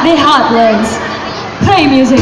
my hot legs. Play music.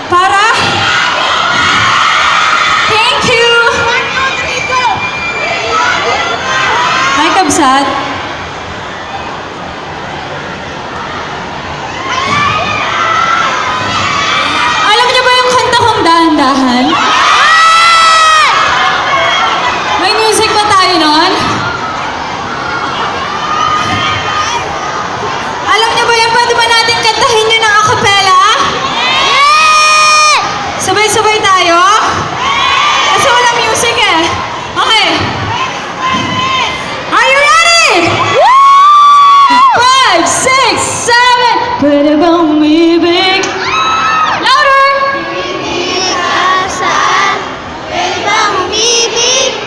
Para thank you. Hi, Kabsat. Alam niyo ba yung kanta kong dahan-dahan? May music ba tayo nun? Alam niyo ba yung pwede ba natin kantahin yun ng acapella? Sabay-sabay tayo? Kasi wala music eh. Okay. Are you ready? 5, 6, 7. Pwede bang umibig? Louder! Umibig ka saan? Pwede bang umibig?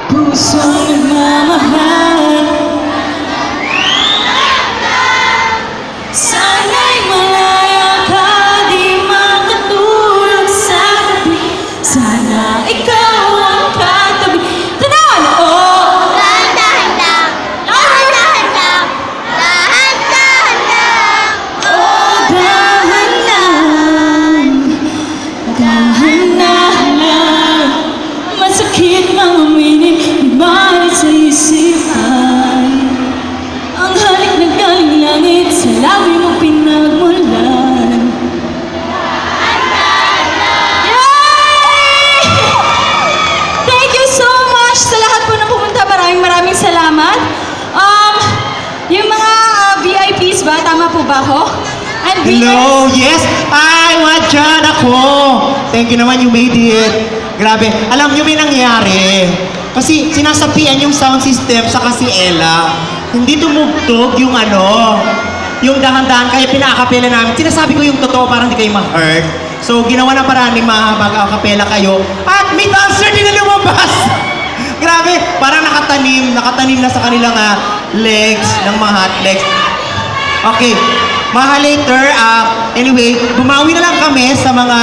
Pusong nagmamahal. Sana'y malaya ka, di makatulog sa tabi. Sana ikaw ang katabi. Tanan! Oh! Dahan-dahan lang. Dahan-dahan lang. Dahan-dahan lang. Oh, dahan lang. Dahan-dahan lang. Masakit mang aminin, ibalit sa isipan. Ang halik na galing langit, sa lawi mo pinagmulan. Yay! Thank you so much sa lahat po na pumunta. Maraming salamat. Yung mga VIPs ba? Tama po ba ako? And Hello, yes, I want dyan ako. Thank you naman, you made it. Grabe, alam nyo may nangyari. Kasi sinasapian yung sound system sa kasi Ella. Hindi tumugtog yung yung dahan-dahan, kaya pinakapela namin. Sinasabi ko yung totoo para hindi kayo ma-hurt. So, ginawa na parang mag-akapela kayo. At may dancer din na lumabas! Grabe, parang nakatanim na sa kanilang legs, ng mga hot legs. Okay, mga later, anyway, bumawi na lang kami sa mga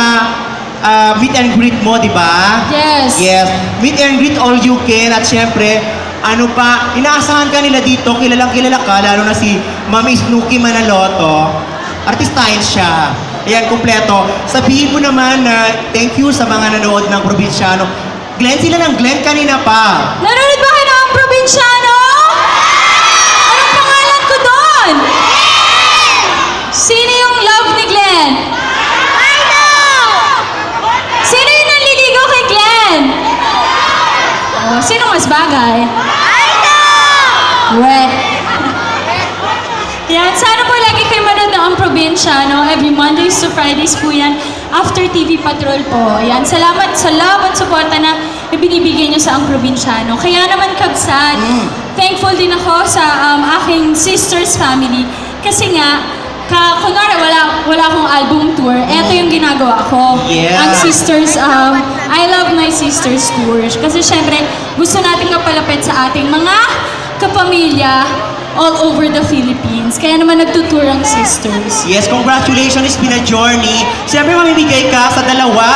meet and greet mo, di ba? Yes. Yes, meet and greet all you can. At syempre, Ano pa, inaasahan ka nila dito, kilalang kilala ka, lalo na si Mami Snooki Manaloto. Artistahin siya. Ayan, kumpleto. Sabihin mo naman na thank you sa mga nanood ng Probinsyano. Glenn sila ng Glenn kanina pa. Nanonood ba kayo ng Probinsyano? Anong pangalan ko doon? Sino yung love ni Glenn? Sino yung nanliligaw kay Glenn? Oh, sino mas bagay? Weh. Yan, sana po lagi kayo manood ng Ang Probinsyano. Every Mondays to Fridays po yan. After TV Patrol po. Yan, salamat sa love at suporta na ibinibigay niyo sa Ang Probinsyano. Kaya naman kabsat, thankful din ako sa aking sister's family. Kasi nga, kunwari wala akong album tour, eto yung ginagawa ko. Yeah. Ang sisters, I love my sisters tours. Kasi syempre, gusto natin kapalapit sa ating mga kapamilya all over the Philippines. Kaya naman nagtutour ang sisters. Yes, congratulations, it's been a journey. Siyempre, mamimigay ka sa dalawa.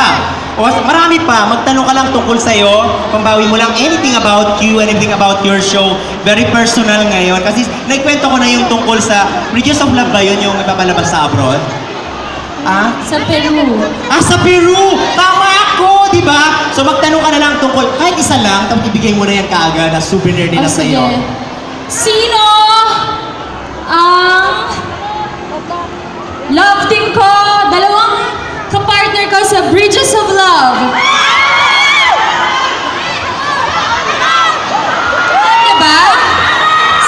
O, marami pa. Magtanong ka lang tungkol sa'yo. Pambawi mo lang anything about you, anything about your show. Very personal ngayon. Kasi nagkwento ko na yung tungkol sa Bridges of Love ba yun, yung ipapalabas sa abroad? Ah? Sa Peru. Ah, sa Peru! Tama ako, di ba? So magtanong ka na lang tungkol, kahit isa lang, tapos ibigay mo na yan kaagad na souvenir nila Oh, sige. sa'yo. Sino ang love team ko? Dalawang kapartner ko sa Bridges of Love. Diba?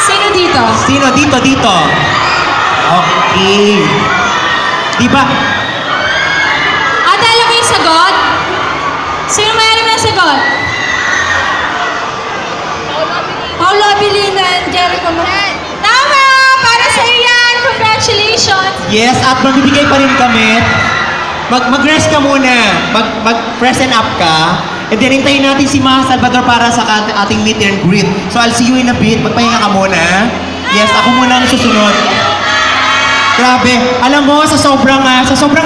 Sino dito? Sino? Dito. Okay. Di ba? Ate, alam mo yung sagot? Sino may alam ng sagot? Paolo Abilina and Jericho Mohan. Tama! Para sa iyan! Congratulations! Yes, at magbibigay pa rin kami. Mag-rest ka muna. Mag-present up ka. And then, hintayin natin si Ma Salvador para sa ating meet and greet. So, I'll see you in a bit. Magpahinga ka muna. Yes, ako muna ang susunod. Grabe. Alam mo, sa sobrang